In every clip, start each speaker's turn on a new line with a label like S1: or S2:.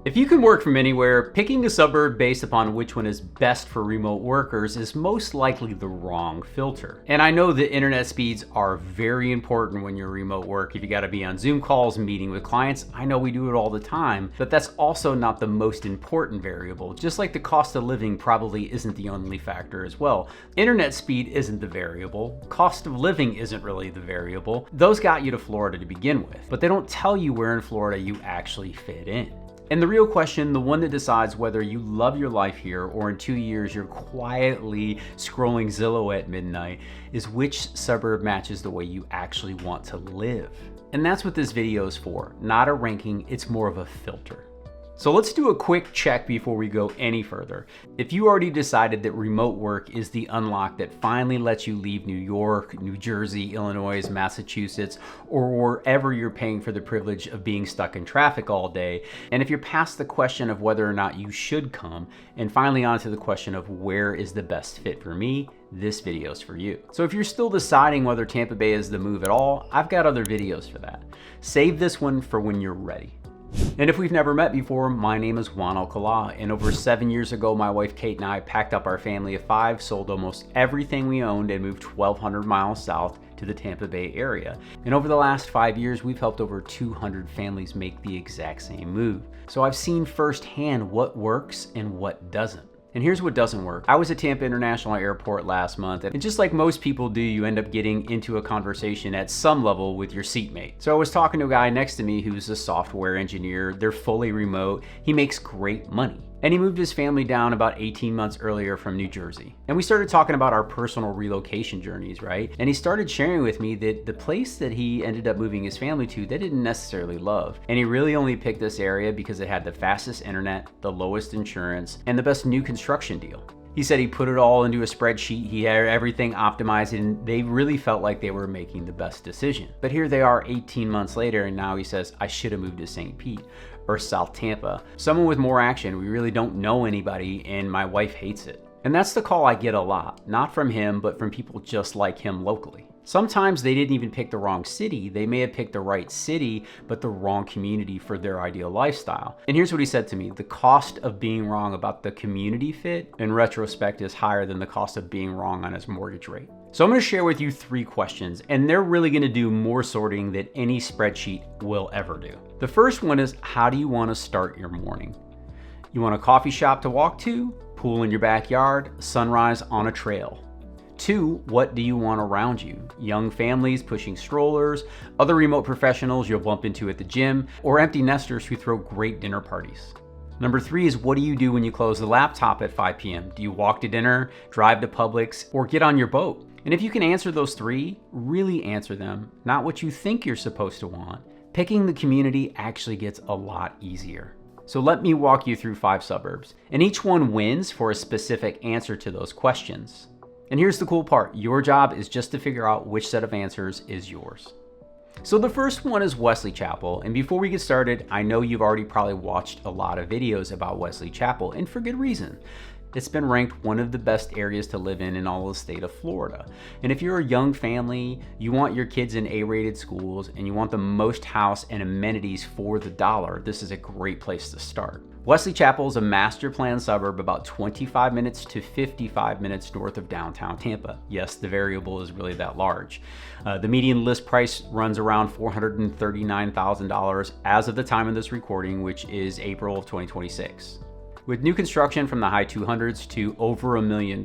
S1: If you can work from anywhere, picking a suburb based upon which one is best for remote workers is most likely the wrong filter. And I know that internet speeds are very important when you're remote work. If you gotta be on Zoom calls, meeting with clients, I know we do it all the time, but that's also not the most important variable. Just like the cost of living probably isn't the only factor as well. Internet speed isn't the variable. Cost of living isn't really the variable. Those got you to Florida to begin with, but they don't tell you where in Florida you actually fit in. And the real question, the one that decides whether you love your life here or in 2 years you're quietly scrolling Zillow at midnight, is which suburb matches the way you actually want to live. And that's what this video is for. Not a ranking, it's more of a filter. So let's do a quick check before we go any further. If you already decided that remote work is the unlock that finally lets you leave New York, New Jersey, Illinois, Massachusetts, or wherever you're paying for the privilege of being stuck in traffic all day, and if you're past the question of whether or not you should come, and finally onto the question of where is the best fit for me, this video is for you. So if you're still deciding whether Tampa Bay is the move at all, I've got other videos for that. Save this one for when you're ready. And if we've never met before, my name is Juan Alcala, and over 7 years ago, my wife Kate and I packed up our family of 5, sold almost everything we owned, and moved 1,200 miles south to the Tampa Bay area. And over the last 5 years, we've helped over 200 families make the exact same move. So I've seen firsthand what works and what doesn't. And here's what doesn't work. I was at Tampa International Airport last month, and just like most people do, you end up getting into a conversation at some level with your seatmate. So I was talking to a guy next to me who's a software engineer. They're fully remote. He makes great money. And he moved his family down about 18 months earlier from New Jersey. And we started talking about our personal relocation journeys, right? And he started sharing with me that the place that he ended up moving his family to, they didn't necessarily love. And he really only picked this area because it had the fastest internet, the lowest insurance, and the best new construction deal. He said he put it all into a spreadsheet, he had everything optimized, and they really felt like they were making the best decision. But here they are 18 months later, and now he says, I should have moved to St. Pete or South Tampa. Someone with more action, we really don't know anybody, and my wife hates it. And that's the call I get a lot, not from him, but from people just like him locally. Sometimes they didn't even pick the wrong city. They may have picked the right city, but the wrong community for their ideal lifestyle. And here's what he said to me. The cost of being wrong about the community fit in retrospect is higher than the cost of being wrong on his mortgage rate. So I'm gonna share with you 3 questions, and they're really gonna do more sorting than any spreadsheet will ever do. The first one is, how do you wanna start your morning? You want a coffee shop to walk to, pool in your backyard, sunrise on a trail? 2, what do you want around you? Young families pushing strollers, other remote professionals you'll bump into at the gym, or empty nesters who throw great dinner parties. Number 3 is, what do you do when you close the laptop at 5 p.m.? Do you walk to dinner, drive to Publix, or get on your boat? And if you can answer those 3, really answer them, not what you think you're supposed to want. Picking the community actually gets a lot easier. So let me walk you through 5 suburbs, and each one wins for a specific answer to those questions. And here's the cool part, your job is just to figure out which set of answers is yours. So the first one is Wesley Chapel, and before we get started, I know you've already probably watched a lot of videos about Wesley Chapel, and for good reason. It's been ranked one of the best areas to live in all the state of Florida. And if you're a young family, you want your kids in A-rated schools, and you want the most house and amenities for the dollar, this is a great place to start. Wesley Chapel is a master plan suburb about 25 minutes to 55 minutes north of downtown Tampa. Yes, the variable is really that large. The median list price runs around $439,000 as of the time of this recording, which is April of 2026. With new construction from the high 200s to over $1 million,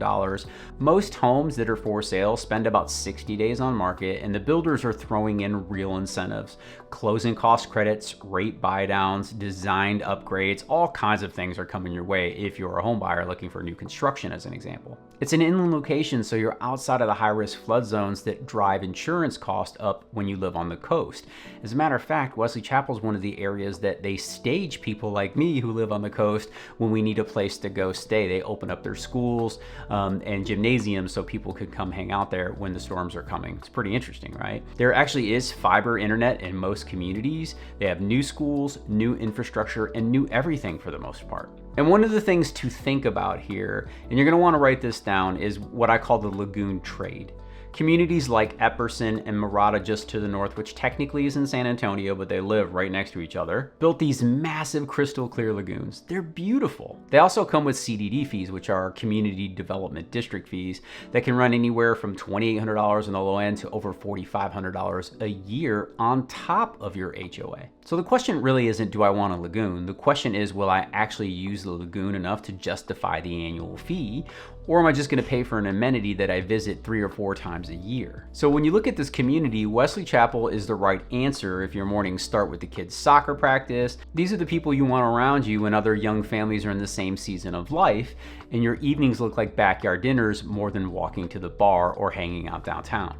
S1: most homes that are for sale spend about 60 days on market, and the builders are throwing in real incentives. Closing cost credits, rate buy downs, designed upgrades, all kinds of things are coming your way if you're a home buyer looking for new construction, as an example. It's an inland location, so you're outside of the high-risk flood zones that drive insurance costs up when you live on the coast. As a matter of fact, Wesley Chapel is one of the areas that they stage people like me who live on the coast when we need a place to go stay. They open up their schools and gymnasiums so people could come hang out there when the storms are coming. It's pretty interesting, right? There actually is fiber internet in most communities. They have new schools, new infrastructure, and new everything for the most part. And one of the things to think about here, and you're gonna wanna write this down, is what I call the lagoon trade. Communities like Epperson and Murata just to the north, which technically is in San Antonio, but they live right next to each other, built these massive crystal clear lagoons. They're beautiful. They also come with CDD fees, which are Community Development District fees that can run anywhere from $2,800 on the low end to over $4,500 a year on top of your HOA. So the question really isn't, do I want a lagoon? The question is, will I actually use the lagoon enough to justify the annual fee? Or am I just gonna pay for an amenity that I visit 3 or 4 times a year? So when you look at this community, Wesley Chapel is the right answer if your mornings start with the kids' soccer practice. These are the people you want around you when other young families are in the same season of life, and your evenings look like backyard dinners more than walking to the bar or hanging out downtown.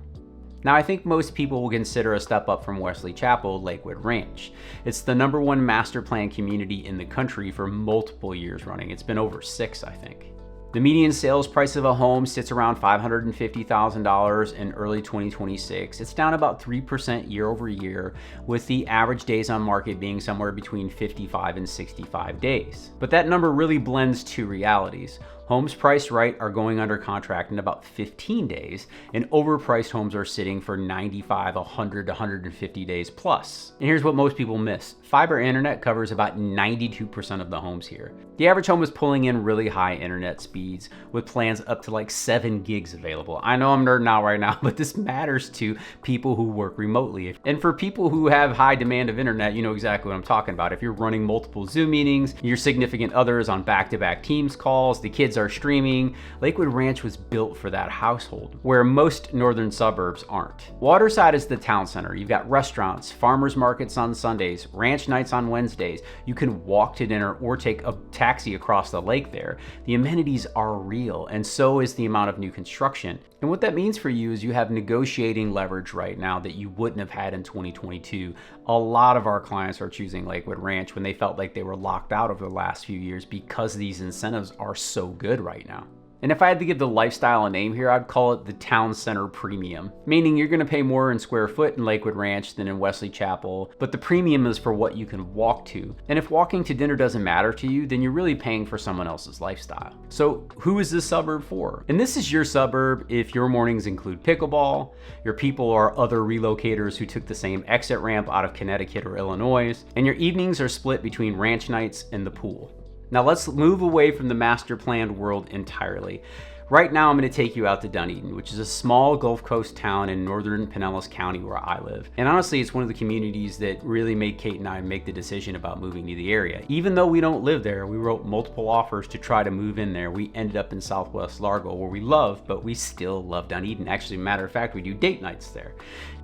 S1: Now, I think most people will consider a step up from Wesley Chapel, Lakewood Ranch. It's the #1 master plan community in the country for multiple years running. It's been over 6, I think. The median sales price of a home sits around $550,000 in early 2026. It's down about 3% year over year, with the average days on market being somewhere between 55 and 65 days. But that number really blends two realities. Homes priced right are going under contract in about 15 days, and overpriced homes are sitting for 95, 100, 150 days plus. And here's what most people miss. Fiber internet covers about 92% of the homes here. The average home is pulling in really high internet speeds with plans up to like 7 gigs available. I know I'm nerding out right now, but this matters to people who work remotely. And for people who have high demand of internet, you know exactly what I'm talking about. If you're running multiple Zoom meetings, your significant other is on back-to-back Teams calls, the kids are streaming, Lakewood Ranch was built for that household, where most northern suburbs aren't. Waterside is the town center. You've got restaurants, farmers markets on Sundays, ranch nights on Wednesdays. You can walk to dinner or take a taxi across the lake there. The amenities are real, and so is the amount of new construction. And what that means for you is you have negotiating leverage right now that you wouldn't have had in 2022. A lot of our clients are choosing Lakewood Ranch when they felt like they were locked out over the last few years because these incentives are so good right now. And if I had to give the lifestyle a name here, I'd call it the Town Center Premium, meaning you're gonna pay more in square foot in Lakewood Ranch than in Wesley Chapel, but the premium is for what you can walk to. And if walking to dinner doesn't matter to you, then you're really paying for someone else's lifestyle. So who is this suburb for? And this is your suburb if your mornings include pickleball, your people are other relocators who took the same exit ramp out of Connecticut or Illinois, and your evenings are split between ranch nights and the pool. Now let's move away from the master planned world entirely. Right now I'm going to take you out to Dunedin, which is a small Gulf Coast town in northern Pinellas County where I live. And honestly, it's one of the communities that really made Kate and I make the decision about moving to the area. Even though we don't live there, we wrote multiple offers to try to move in there. We ended up in Southwest Largo, where we love, but we still love Dunedin. Actually, matter of fact, we do date nights there.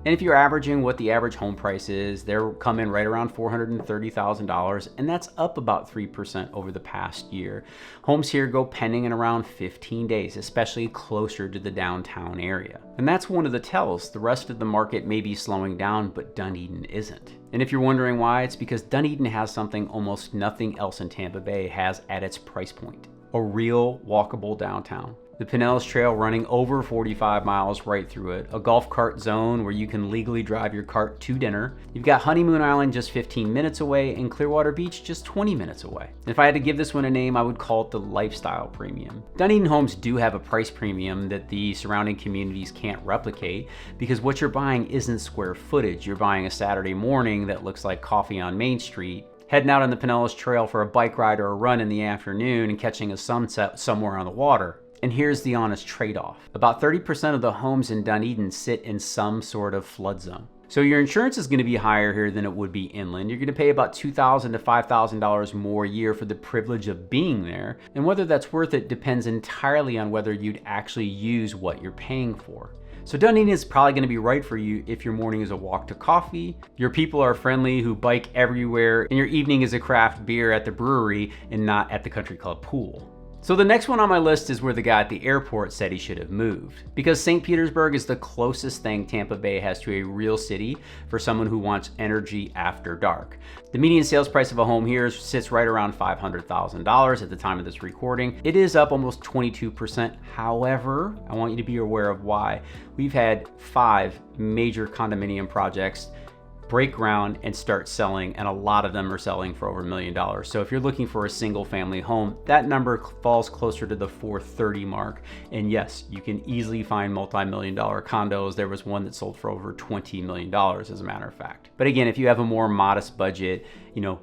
S1: And if you're averaging what the average home price is, they're coming right around $430,000, and that's up about 3% over the past year. Homes here go pending in around 15 days, especially closer to the downtown area. And that's one of the tells. The rest of the market may be slowing down, but Dunedin isn't. And if you're wondering why, it's because Dunedin has something almost nothing else in Tampa Bay has at its price point: a real walkable downtown. The Pinellas Trail running over 45 miles right through it, a golf cart zone where you can legally drive your cart to dinner. You've got Honeymoon Island just 15 minutes away and Clearwater Beach just 20 minutes away. And if I had to give this one a name, I would call it the lifestyle premium. Dunedin homes do have a price premium that the surrounding communities can't replicate, because what you're buying isn't square footage. You're buying a Saturday morning that looks like coffee on Main Street, heading out on the Pinellas Trail for a bike ride or a run in the afternoon, and catching a sunset somewhere on the water. And here's the honest trade-off. About 30% of the homes in Dunedin sit in some sort of flood zone. So your insurance is going to be higher here than it would be inland. You're going to pay about $2,000 to $5,000 more a year for the privilege of being there. And whether that's worth it depends entirely on whether you'd actually use what you're paying for. So Dunedin is probably going to be right for you if your morning is a walk to coffee, your people are friendly who bike everywhere, and your evening is a craft beer at the brewery and not at the country club pool. So the next one on my list is where the guy at the airport said he should have moved, because St. Petersburg is the closest thing Tampa Bay has to a real city for someone who wants energy after dark. The median sales price of a home here sits right around $500,000 at the time of this recording. It is up almost 22%. However, I want you to be aware of why. We've had 5 major condominium projects break ground and start selling, and a lot of them are selling for over $1 million. So if you're looking for a single family home, that number falls closer to the 430 mark. And yes, you can easily find multi-million-dollar condos. There was one that sold for over $20 million, as a matter of fact. But again, if you have a more modest budget,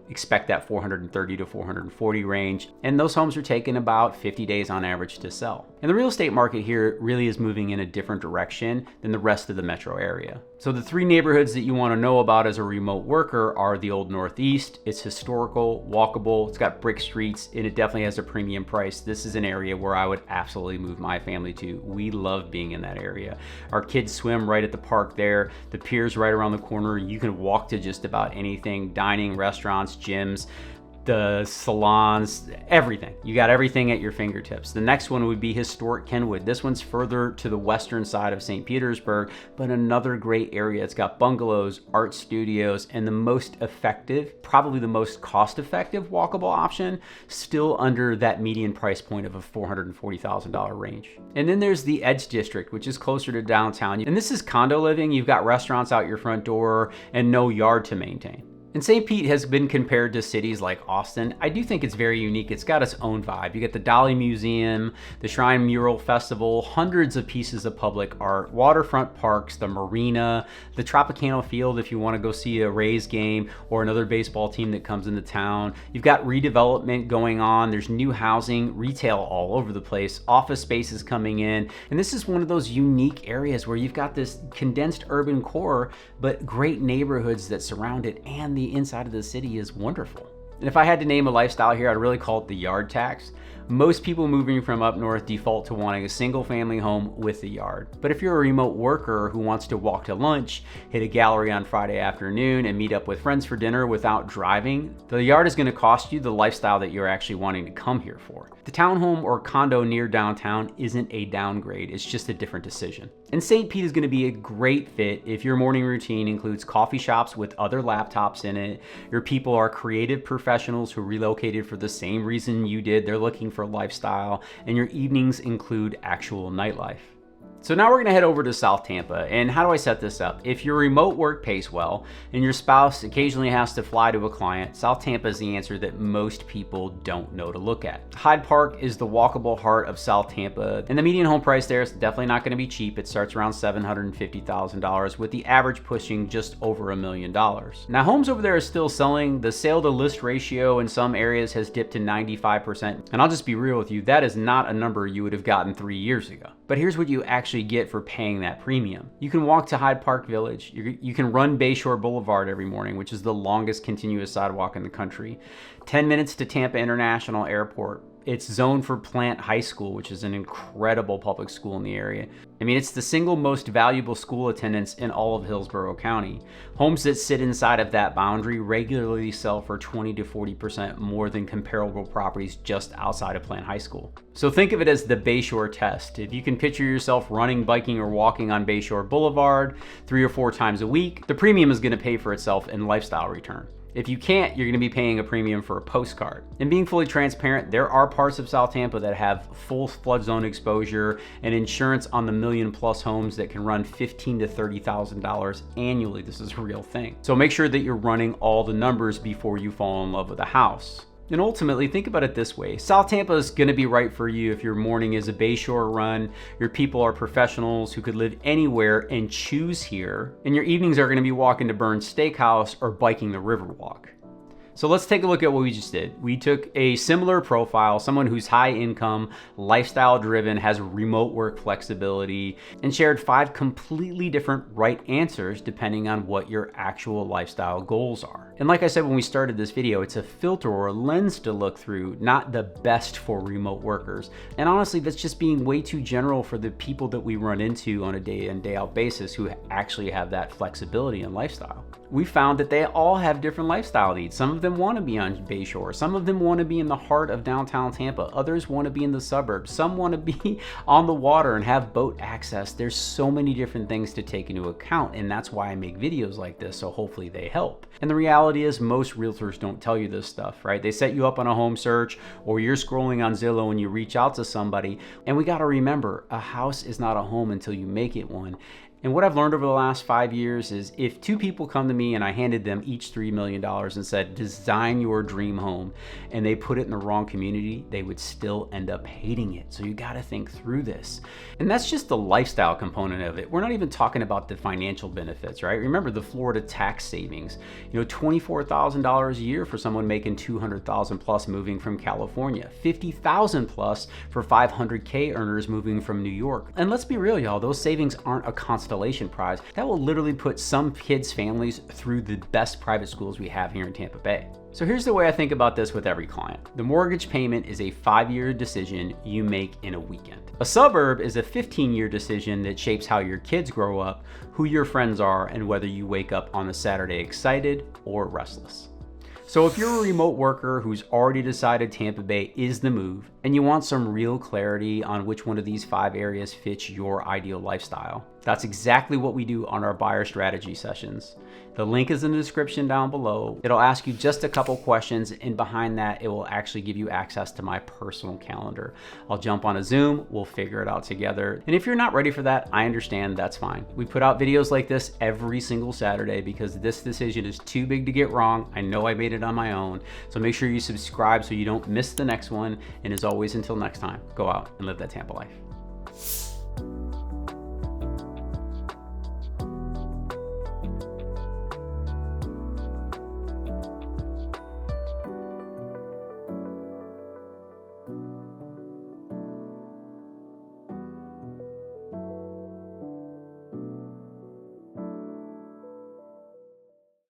S1: expect that 430 to 440 range. And those homes are taking about 50 days on average to sell. And the real estate market here really is moving in a different direction than the rest of the metro area. So the 3 neighborhoods that you want to know about as a remote worker are the Old Northeast. It's historical, walkable, it's got brick streets, and it definitely has a premium price. This is an area where I would absolutely move my family to. We love being in that area. Our kids swim right at the park there. The pier's right around the corner. You can walk to just about anything, dining, restaurants, gyms, the salons, everything. You got everything at your fingertips. The next one would be historic Kenwood. This one's further to the western side of St. Petersburg, but another great area. It's got bungalows, art studios, and the most effective, probably the most cost-effective walkable option, still under that median price point of a $440,000 range. And then there's the Edge District, which is closer to downtown. And this is condo living. You've got restaurants out your front door and no yard to maintain. And St. Pete has been compared to cities like Austin. I do think it's very unique. It's got its own vibe. You get the Dolly Museum, the Shrine Mural Festival, hundreds of pieces of public art, waterfront parks, the marina, the Tropicana Field if you want to go see a Rays game or another baseball team that comes into town. You've got redevelopment going on. There's new housing, retail all over the place, office spaces coming in. And this is one of those unique areas where you've got this condensed urban core, but great neighborhoods that surround it, and the inside of the city is wonderful. And if I had to name a lifestyle here, I'd really call it the yard tax. Most people moving from up north default to wanting a single family home with a yard. But if you're a remote worker who wants to walk to lunch, hit a gallery on Friday afternoon, and meet up with friends for dinner without driving, the yard is going to cost you the lifestyle that you're actually wanting to come here for. The townhome or condo near downtown isn't a downgrade, it's just a different decision. And St. Pete is going to be a great fit if your morning routine includes coffee shops with other laptops in it, your people are creative professionals who relocated for the same reason you did, they're looking for lifestyle, and your evenings include actual nightlife. So now we're gonna head over to South Tampa. And how do I set this up? If your remote work pays well and your spouse occasionally has to fly to a client, South Tampa is the answer that most people don't know to look at. Hyde Park is the walkable heart of South Tampa, and the median home price there is definitely not gonna be cheap. It starts around $750,000 with the average pushing just over $1 million. Now homes over there are still selling. The sale to list ratio in some areas has dipped to 95%. And I'll just be real with you, that is not a number you would have gotten 3 years ago. But here's what you actually get for paying that premium. You can walk to Hyde Park Village. You can run Bayshore Boulevard every morning, which is the longest continuous sidewalk in the country. 10 minutes to Tampa International Airport. It's zoned for Plant High School, which is an incredible public school in the area. I mean, it's the single most valuable school attendance in all of Hillsborough County. Homes that sit inside of that boundary regularly sell for 20 to 40% more than comparable properties just outside of Plant High School. So think of it as the Bayshore test. If you can picture yourself running, biking, or walking on Bayshore Boulevard 3 or 4 times a week, the premium is going to pay for itself in lifestyle return. If you can't, you're going to be paying a premium for a postcard. And being fully transparent, there are parts of South Tampa that have full flood zone exposure and insurance on the million-plus homes that can run $15,000 to $30,000 annually. This is a real thing. So make sure that you're running all the numbers before you fall in love with a house. And ultimately, think about it this way. South Tampa is going to be right for you if your morning is a Bayshore run, your people are professionals who could live anywhere and choose here, and your evenings are going to be walking to Burns Steakhouse or biking the Riverwalk. So let's take a look at what we just did. We took a similar profile, someone who's high income, lifestyle driven, has remote work flexibility, and shared 5 completely different right answers depending on what your actual lifestyle goals are. And like I said when we started this video, it's a filter or a lens to look through, not the best for remote workers. And honestly, that's just being way too general for the people that we run into on a day in, day out basis who actually have that flexibility and lifestyle. We found that they all have different lifestyle needs. Some of them want to be on Bayshore. Some of them want to be in the heart of downtown Tampa. Others want to be in the suburbs. Some want to be on the water and have boat access. There's so many different things to take into account, and that's why I make videos like this, so hopefully they help. And the reality is most realtors don't tell you this stuff, right? They set you up on a home search, or you're scrolling on Zillow and you reach out to somebody. And we got to remember, a house is not a home until you make it one. And what I've learned over the last 5 years is if 2 people come to me and I handed them each $3 million and said, design your dream home, and they put it in the wrong community, they would still end up hating it. So you gotta think through this. And that's just the lifestyle component of it. We're not even talking about the financial benefits, right? Remember the Florida tax savings, $24,000 a year for someone making $200,000 plus moving from California, $50,000 plus for $500K earners moving from New York. And let's be real, y'all, those savings aren't a constant prize. That will literally put some kids' families through the best private schools we have here in Tampa Bay. So here's the way I think about this with every client. The mortgage payment is a 5-year decision you make in a weekend. A suburb is a 15-year decision that shapes how your kids grow up, who your friends are, and whether you wake up on a Saturday excited or restless. So if you're a remote worker who's already decided Tampa Bay is the move, and you want some real clarity on which one of these 5 areas fits your ideal lifestyle, that's exactly what we do on our buyer strategy sessions. The link is in the description down below. It'll ask you just a couple questions, and behind that, it will actually give you access to my personal calendar. I'll jump on a Zoom, we'll figure it out together. And if you're not ready for that, I understand, that's fine. We put out videos like this every single Saturday because this decision is too big to get wrong. I know I made it on my own. So make sure you subscribe so you don't miss the next one. And as always, until next time, go out and live that Tampa life.